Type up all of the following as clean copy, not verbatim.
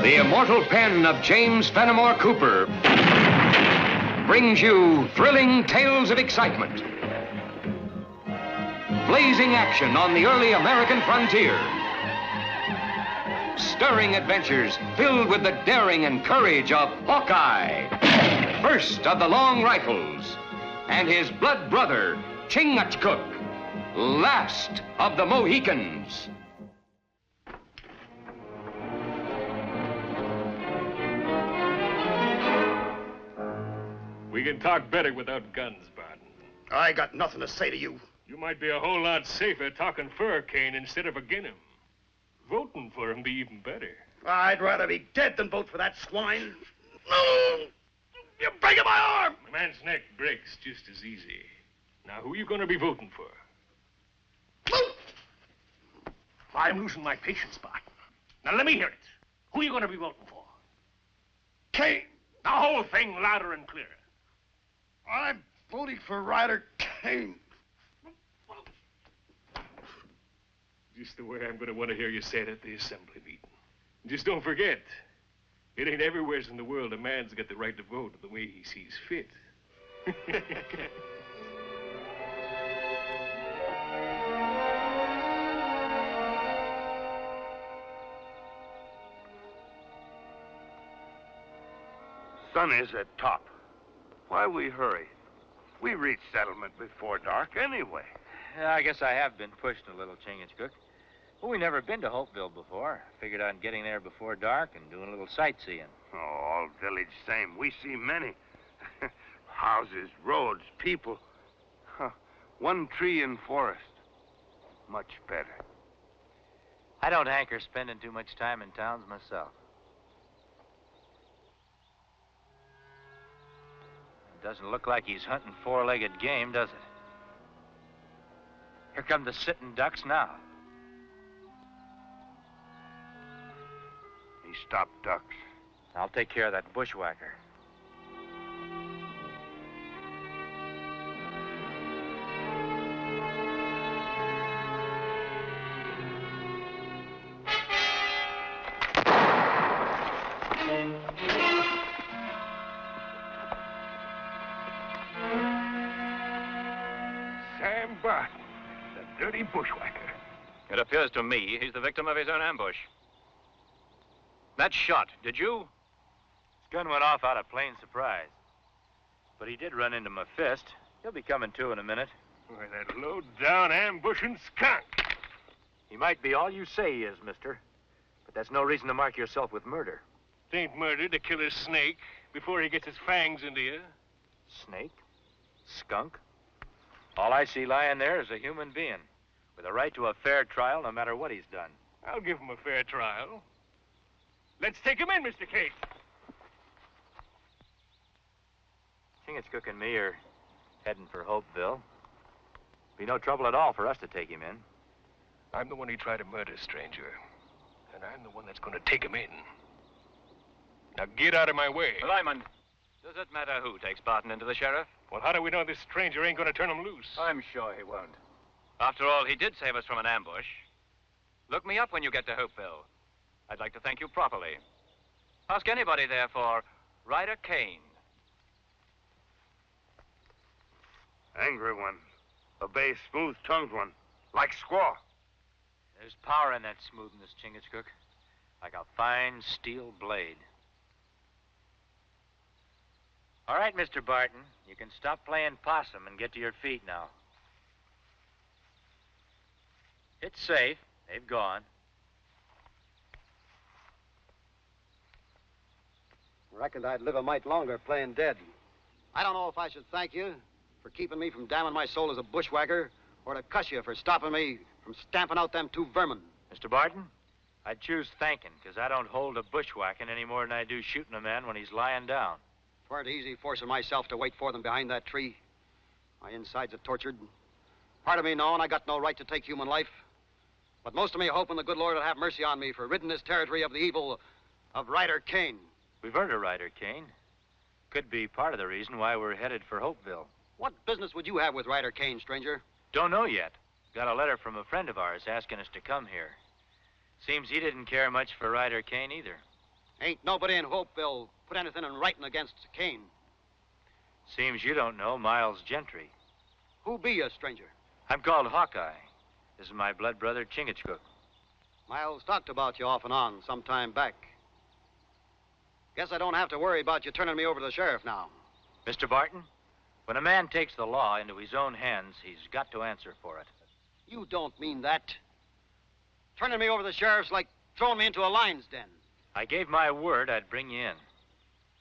The immortal pen of James Fenimore Cooper brings you thrilling tales of excitement, blazing action on the early American frontier, stirring adventures filled with the daring and courage of Hawkeye, first of the long rifles, and his blood brother, Chingachgook, last of the Mohicans. We can talk better without guns, Barton. I got nothing to say to you. You might be a whole lot safer talking for a Kane instead of against him. Voting for him be even better. I'd rather be dead than vote for that swine. No! You're breaking my arm! A man's neck breaks just as easy. Now, who are you going to be voting for? I'm losing my patience, Barton. Now, let me hear it. Who are you going to be voting for? Kane. The whole thing louder and clearer. I'm voting for Ryder Kane. Just the way I'm going to want to hear you say it at the assembly meeting. Just don't forget, it ain't everywhere in the world a man's got the right to vote the way he sees fit. Sun is at top. Why we hurry? We reach settlement before dark anyway. Yeah, I guess I have been pushed a little, Chingachgook. Well, we never been to Hopeville before. Figured on getting there before dark and doing a little sightseeing. Oh, all village same. We see many. Houses, roads, people. Huh. One tree and forest. Much better. I don't hanker spending too much time in towns myself. It doesn't look like he's hunting four-legged game, does it? Here come the sitting ducks now. He stopped ducks. I'll take care of that bushwhacker. Sam Barton, the dirty bushwhacker. It appears to me he's the victim of his own ambush. That shot, did you? His gun went off out of plain surprise. But he did run into my fist. He'll be coming to in a minute. Why, that low-down ambushing skunk. He might be all you say he is, mister. But that's no reason to mark yourself with murder. It ain't murder to kill a snake before he gets his fangs into you. Snake? Skunk? All I see lying there is a human being with a right to a fair trial no matter what he's done. I'll give him a fair trial. Let's take him in, Mr. Kate. Chingachgook and me are heading for Hopeville. Be no trouble at all for us to take him in. I'm the one he tried to murder, stranger. And I'm the one that's going to take him in. Now get out of my way. Lyman, does it matter who takes Barton into the sheriff? Well, how do we know this stranger ain't going to turn him loose? I'm sure he won't. After all, he did save us from an ambush. Look me up when you get to Hopeville. I'd like to thank you properly. Ask anybody there for Ryder Kane. Angry one. A bay, smooth-tongued one. Like squaw. There's power in that smoothness, Chingachgook. Like a fine steel blade. All right, Mr. Barton. You can stop playing possum and get to your feet now. It's safe. They've gone. Reckoned I'd live a mite longer playing dead. I don't know if I should thank you for keeping me from damning my soul as a bushwhacker or to cuss you for stopping me from stamping out them two vermin. Mr. Barton, I'd choose thanking, because I don't hold a bushwhacking any more than I do shooting a man when he's lying down. It weren't easy forcing myself to wait for them behind that tree. My insides are tortured. Part of me knowing I got no right to take human life. But most of me hoping the good Lord will have mercy on me for ridding this territory of the evil of Ryder Kane. We've heard of Ryder Kane. Could be part of the reason why we're headed for Hopeville. What business would you have with Ryder Kane, stranger? Don't know yet. Got a letter from a friend of ours asking us to come here. Seems he didn't care much for Ryder Kane either. Ain't nobody in Hopeville put anything in writing against Kane. Seems you don't know Miles Gentry. Who be you, stranger? I'm called Hawkeye. This is my blood brother, Chingachgook. Miles talked about you off and on some time back. Guess I don't have to worry about you turning me over to the sheriff now. Mr. Barton, when a man takes the law into his own hands, he's got to answer for it. You don't mean that. Turning me over to the sheriff's like throwing me into a lion's den. I gave my word I'd bring you in.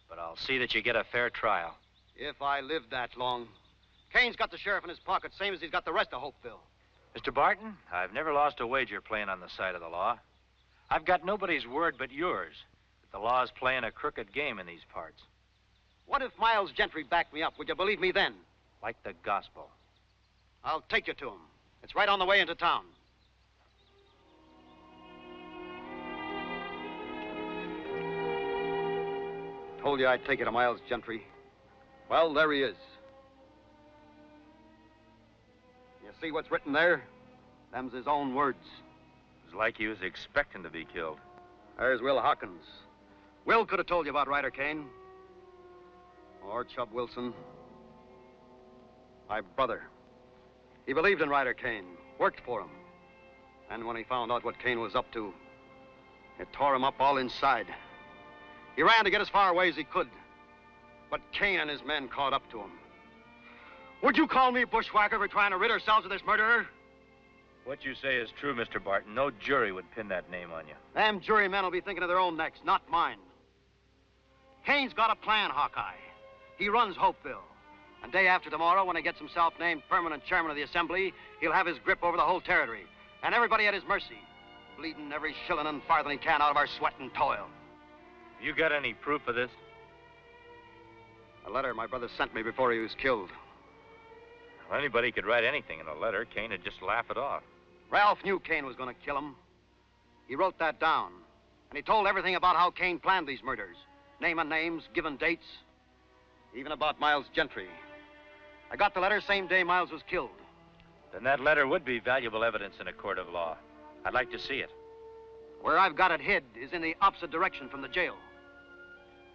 But I'll see that you get a fair trial. If I live that long. Kane's got the sheriff in his pocket, same as he's got the rest of Hopeville. Mr. Barton, I've never lost a wager playing on the side of the law. I've got nobody's word but yours that the law's playing a crooked game in these parts. What if Miles Gentry backed me up? Would you believe me then? Like the gospel. I'll take you to him. It's right on the way into town. Told you I'd take you to Miles Gentry. Well, there he is. You see what's written there? Them's his own words. It was like he was expecting to be killed. There's Will Hawkins. Will could have told you about Ryder Kane. Or Chub Wilson. My brother. He believed in Ryder Kane, worked for him. And when he found out what Kane was up to, it tore him up all inside. He ran to get as far away as he could. But Kane and his men caught up to him. Would you call me bushwhacker for trying to rid ourselves of this murderer? What you say is true, Mr. Barton. No jury would pin that name on you. Them jurymen will be thinking of their own necks, not mine. Kane's got a plan, Hawkeye. He runs Hopeville. And day after tomorrow, when he gets himself named permanent chairman of the assembly, he'll have his grip over the whole territory. And everybody at his mercy. Bleeding every shilling and farthing he can out of our sweat and toil. You got any proof of this? A letter my brother sent me before he was killed. Well, anybody could write anything in a letter. Kane would just laugh it off. Ralph knew Kane was going to kill him. He wrote that down. And he told everything about how Kane planned these murders. Naming names, giving dates. Even about Miles Gentry. I got the letter same day Miles was killed. Then that letter would be valuable evidence in a court of law. I'd like to see it. Where I've got it hid is in the opposite direction from the jail.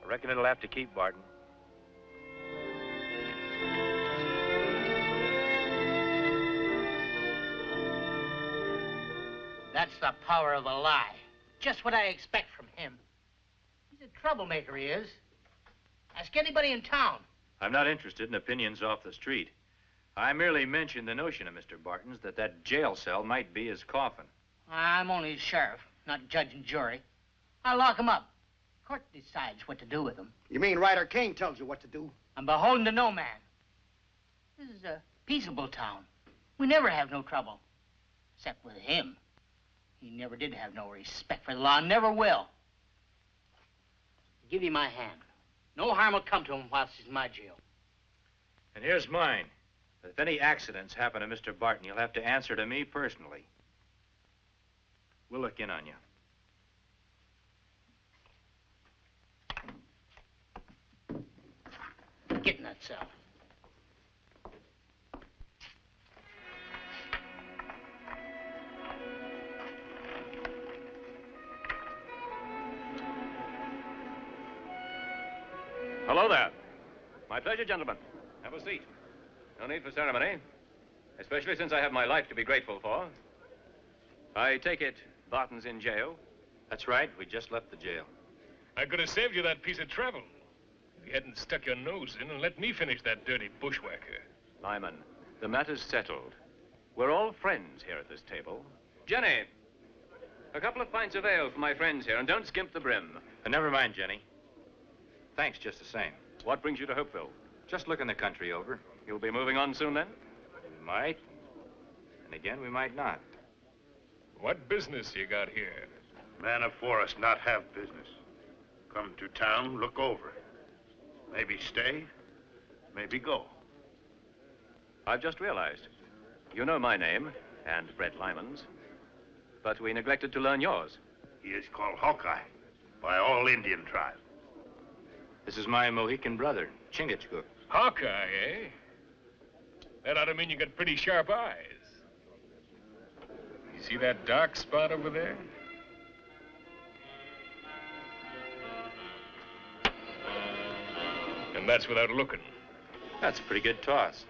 I reckon it'll have to keep, Barton. That's the power of a lie. Just what I expect from him. He's a troublemaker, he is. Ask anybody in town. I'm not interested in opinions off the street. I merely mentioned the notion of Mr. Barton's that jail cell might be his coffin. I'm only his sheriff, not judge and jury. I'll lock him up. Court decides what to do with him. You mean Ryder Kane tells you what to do? I'm beholden to no man. This is a peaceable town. We never have no trouble. Except with him. He never did have no respect for the law, and never will. I'll give you my hand. No harm will come to him whilst he's in my jail. And here's mine. If any accidents happen to Mr. Barton, you'll have to answer to me personally. We'll look in on you. Get in that cell. Hello there. My pleasure, gentlemen. Have a seat. No need for ceremony, especially since I have my life to be grateful for. I take it Barton's in jail? That's right. We just left the jail. I could have saved you that piece of travel. If you hadn't stuck your nose in and let me finish that dirty bushwhacker. Lyman, the matter's settled. We're all friends here at this table. Jenny, a couple of pints of ale for my friends here, and don't skimp the brim. Never mind, Jenny. Thanks just the same. What brings you to Hopeville? Just looking the country over. You'll be moving on soon, then? We might. And again, we might not. What business you got here? Man of forest not have business. Come to town, look over. Maybe stay, maybe go. I've just realized. You know my name, and Brett Lyman's. But we neglected to learn yours. He is called Hawkeye by all Indian tribes. This is my Mohican brother, Chingachgook. Hawkeye, eh? That ought to mean you got pretty sharp eyes. See that dark spot over there? And that's without looking. That's a pretty good toss.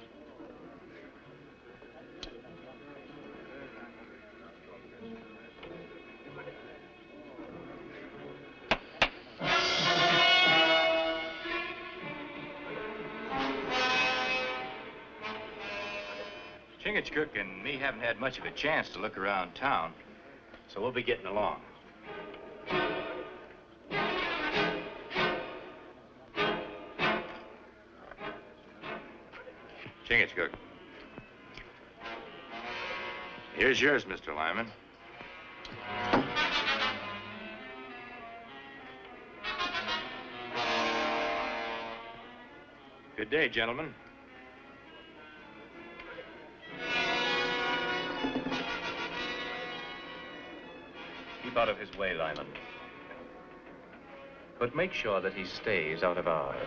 Chingachgook and me haven't had much of a chance to look around town, so we'll be getting along. Chingachgook. Here's yours, Mr. Lyman. Good day, gentlemen. Keep out of his way, Lyman. But make sure that he stays out of ours.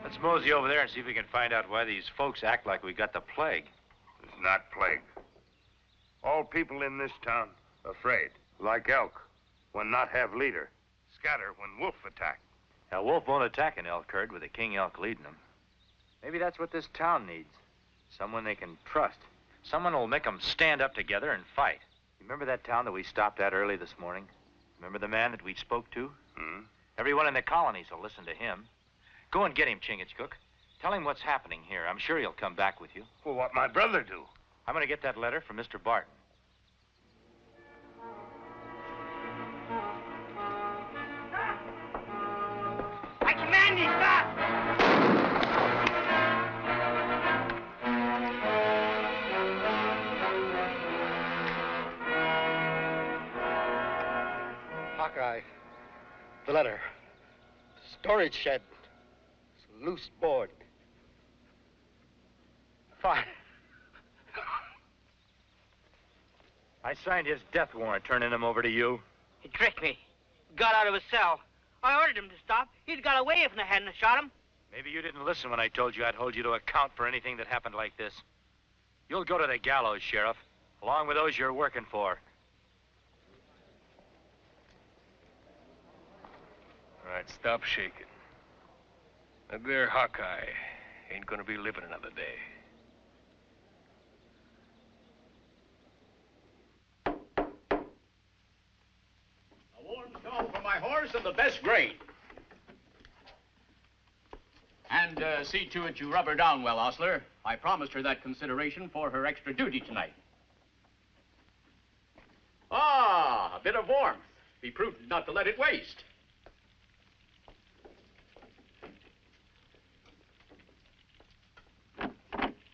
Let's mosey over there and see if we can find out why these folks act like we got the plague. It's not plague. All people in this town afraid, like elk, when not have leader. Scatter when wolf attack. A wolf won't attack an elk herd with a king elk leading them. Maybe that's what this town needs. Someone they can trust. Someone who'll make them stand up together and fight. Remember that town that we stopped at early this morning? Remember the man that we spoke to? Hmm? Everyone in the colonies will listen to him. Go and get him, Chingachgook. Tell him what's happening here. I'm sure he'll come back with you. Well, what my brother do? I'm going to get that letter from Mr. Barton. I command you, stop! Hawkeye, the letter. Storage shed. Loose board. Fine. I signed his death warrant, turning him over to you. He tricked me. Got out of his cell. I ordered him to stop. He'd got away if I hadn't shot him. Maybe you didn't listen when I told you I'd hold you to account for anything that happened like this. You'll go to the gallows, Sheriff, along with those you're working for. All right, stop shaking. That there Hawkeye ain't gonna be living another day. A warm stone for my horse and the best grain. And see to it you rub her down well, ostler. I promised her that consideration for her extra duty tonight. Ah, a bit of warmth. Be prudent not to let it waste.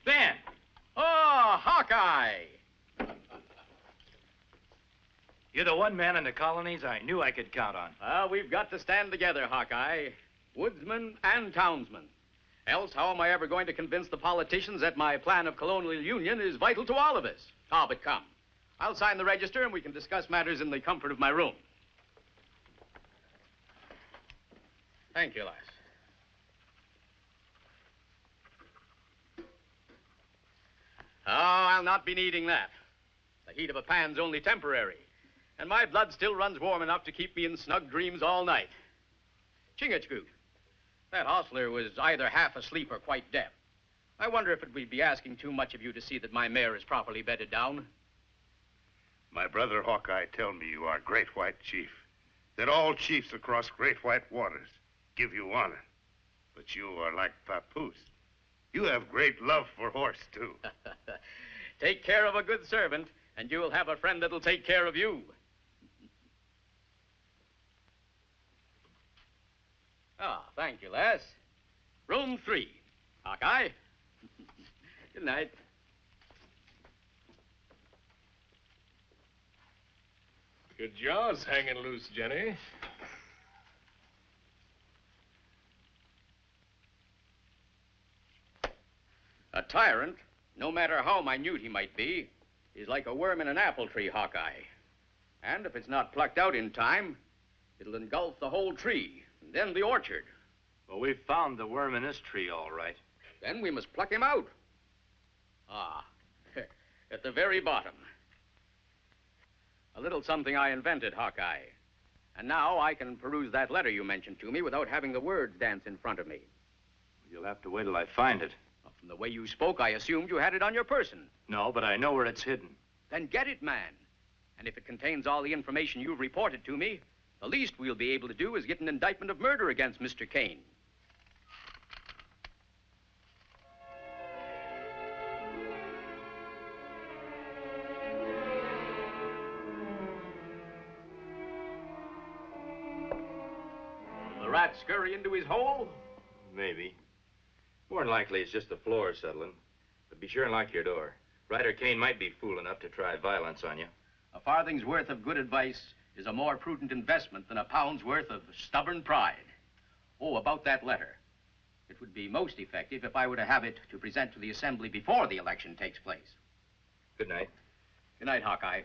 Ben! Oh, Hawkeye! You're the one man in the colonies I knew I could count on. We've got to stand together, Hawkeye. Woodsman and townsman. Else, how am I ever going to convince the politicians that my plan of colonial union is vital to all of us? Ah, but come. I'll sign the register and we can discuss matters in the comfort of my room. Thank you, lass. Oh, I'll not be needing that. The heat of a pan's only temporary, and my blood still runs warm enough to keep me in snug dreams all night. Chingachgook, that hostler was either half asleep or quite deaf. I wonder if it would be asking too much of you to see that my mare is properly bedded down. My brother Hawkeye tell me you are great white chief, that all chiefs across great white waters give you honor. But you are like Papoose. You have great love for horse, too. Take care of a good servant, and you will have a friend that'll take care of you. Ah, thank you, lass. Room 3. Hawkeye. Good night. Your jaw's hanging loose, Jenny. A tyrant, no matter how minute he might be, is like a worm in an apple tree, Hawkeye. And if it's not plucked out in time, it'll engulf the whole tree, and then the orchard. Well, we found the worm in this tree, all right. Then we must pluck him out. Ah, at the very bottom. A little something I invented, Hawkeye. And now I can peruse that letter you mentioned to me without having the words dance in front of me. You'll have to wait till I find it. Well, from the way you spoke, I assumed you had it on your person. No, but I know where it's hidden. Then get it, man. And if it contains all the information you've reported to me, the least we'll be able to do is get an indictment of murder against Mr. Kane. Will the rat scurry into his hole? Maybe. More than likely, it's just the floor settling. But be sure and lock your door. Ryder Kane might be fool enough to try violence on you. A farthing's worth of good advice is a more prudent investment than a pound's worth of stubborn pride. Oh, about that letter. It would be most effective if I were to have it to present to the Assembly before the election takes place. Good night. Good night, Hawkeye.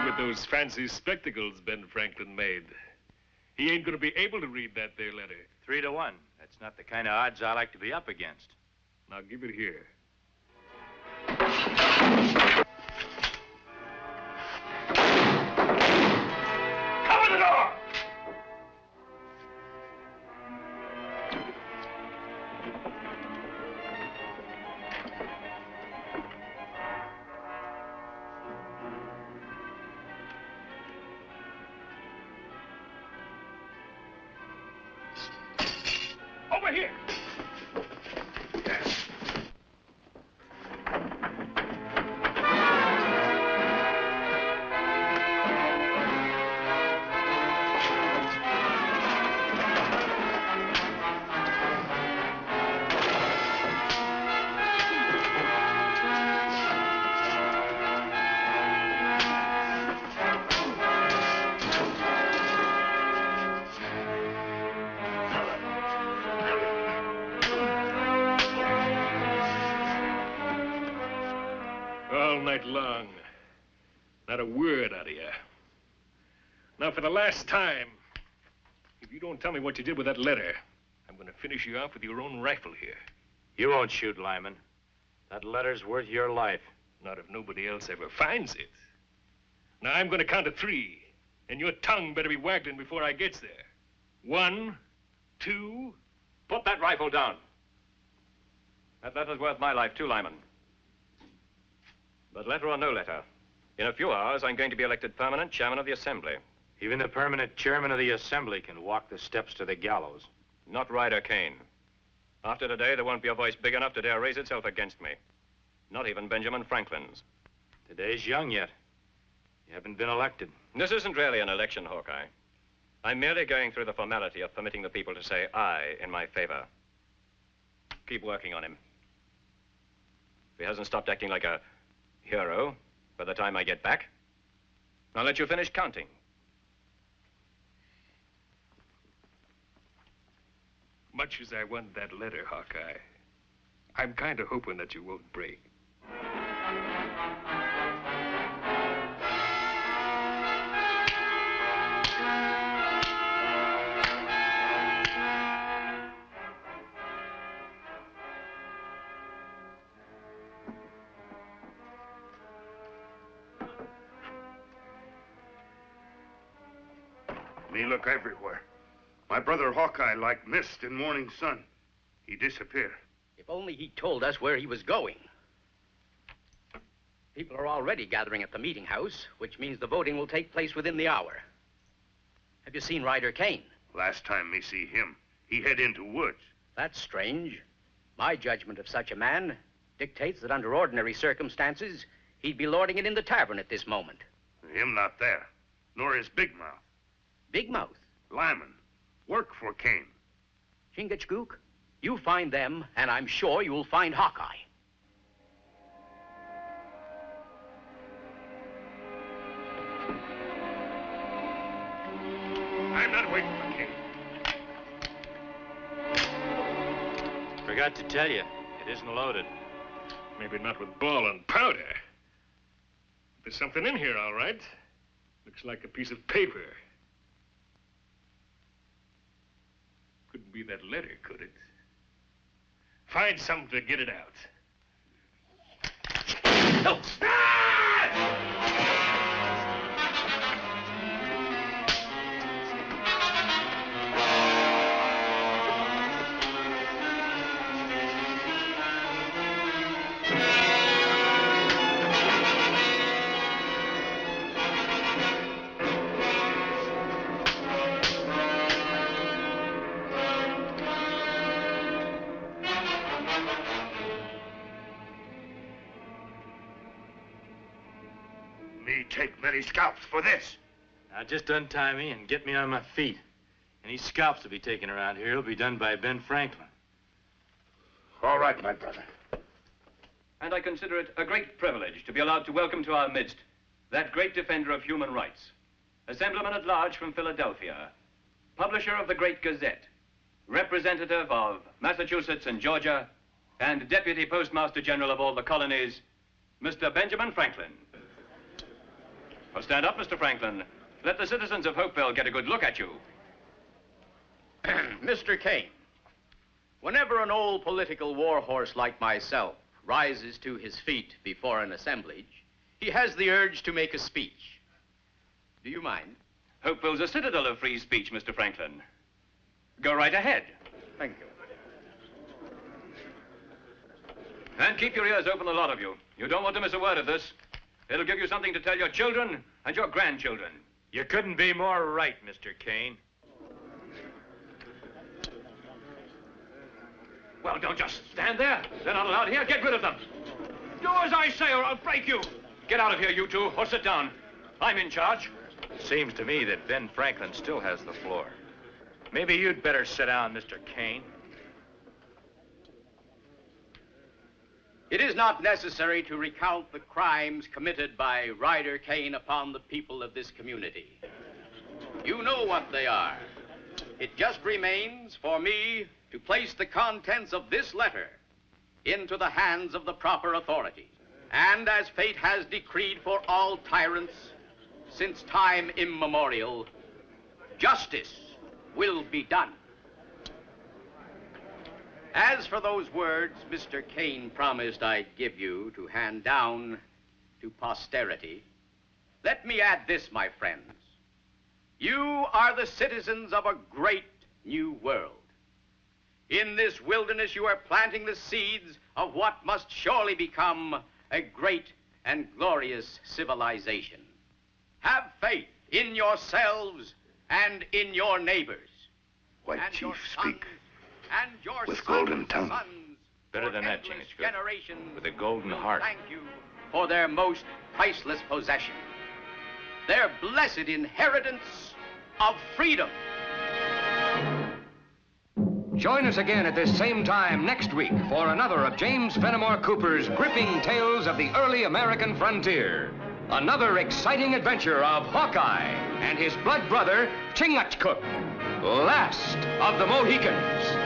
With those fancy spectacles Ben Franklin made, he ain't gonna be able to read that there letter. 3-1. That's not the kind of odds I like to be up against. Now give it here. Cover the door! Over here! Yes. All night long. Not a word out of you. Now, for the last time, if you don't tell me what you did with that letter, I'm going to finish you off with your own rifle here. You won't shoot, Lyman. That letter's worth your life. Not if nobody else ever finds it. Now, I'm going to count to 3, and your tongue better be waggling before I gets there. 1, 2... Put that rifle down. That letter's worth my life, too, Lyman. But letter or no letter, in a few hours, I'm going to be elected permanent chairman of the Assembly. Even the permanent chairman of the Assembly can walk the steps to the gallows. Not Ryder Kane. After today, there won't be a voice big enough to dare raise itself against me. Not even Benjamin Franklin's. Today's young yet. You haven't been elected. This isn't really an election, Hawkeye. I'm merely going through the formality of permitting the people to say aye in my favor. Keep working on him. If he hasn't stopped acting like a hero by the time I get back, I'll let you finish counting. Much as I want that letter, Hawkeye, I'm kind of hoping that you won't break. Me look everywhere. My brother Hawkeye like mist in morning sun. He disappear. If only he told us where he was going. People are already gathering at the meeting house, which means the voting will take place within the hour. Have you seen Ryder Kane? Last time me see him, he head into woods. That's strange. My judgment of such a man dictates that under ordinary circumstances, he'd be lording it in the tavern at this moment. Him not there, nor his big mouth. Big mouth? Lyman, work for Kane. Chingachgook, you find them, and I'm sure you'll find Hawkeye. I'm not waiting for Kane. Forgot to tell you, it isn't loaded. Maybe not with ball and powder. There's something in here, all right. Looks like a piece of paper. Couldn't be that letter, could it? Find something to get it out. No! Me take many scalps for this. Now just untie me and get me on my feet. Any scalps to be taken around here will be done by Ben Franklin. All right, my brother. And I consider it a great privilege to be allowed to welcome to our midst that great defender of human rights, Assemblyman at Large from Philadelphia, publisher of the Great Gazette, representative of Massachusetts and Georgia, and Deputy Postmaster General of all the colonies, Mr. Benjamin Franklin. Well, stand up, Mr. Franklin. Let the citizens of Hopeville get a good look at you. Mr. Kane, whenever an old political warhorse like myself rises to his feet before an assemblage, he has the urge to make a speech. Do you mind? Hopeville's a citadel of free speech, Mr. Franklin. Go right ahead. Thank you. And keep your ears open, a lot of you. You don't want to miss a word of this. It'll give you something to tell your children and your grandchildren. You couldn't be more right, Mr. Kane. Well, don't just stand there. They're not allowed here. Get rid of them. Do as I say or I'll break you. Get out of here, you two, or sit down. I'm in charge. Seems to me that Ben Franklin still has the floor. Maybe you'd better sit down, Mr. Kane. It is not necessary to recount the crimes committed by Ryder Kane upon the people of this community. You know what they are. It just remains for me to place the contents of this letter into the hands of the proper authorities. And as fate has decreed for all tyrants since time immemorial, justice will be done. As for those words Mr. Kane promised I'd give you to hand down to posterity, let me add this, my friends. You are the citizens of a great new world. In this wilderness, you are planting the seeds of what must surely become a great and glorious civilization. Have faith in yourselves and in your neighbors. White And your chief, sons speak and your with sons' golden tongue. sons Better for than that, endless Chingachgook. generations With a golden will heart. Thank you for their most priceless possession, their blessed inheritance of freedom. Join us again at this same time next week for another of James Fenimore Cooper's gripping tales of the early American frontier. Another exciting adventure of Hawkeye and his blood brother, Chingachgook, last of the Mohicans.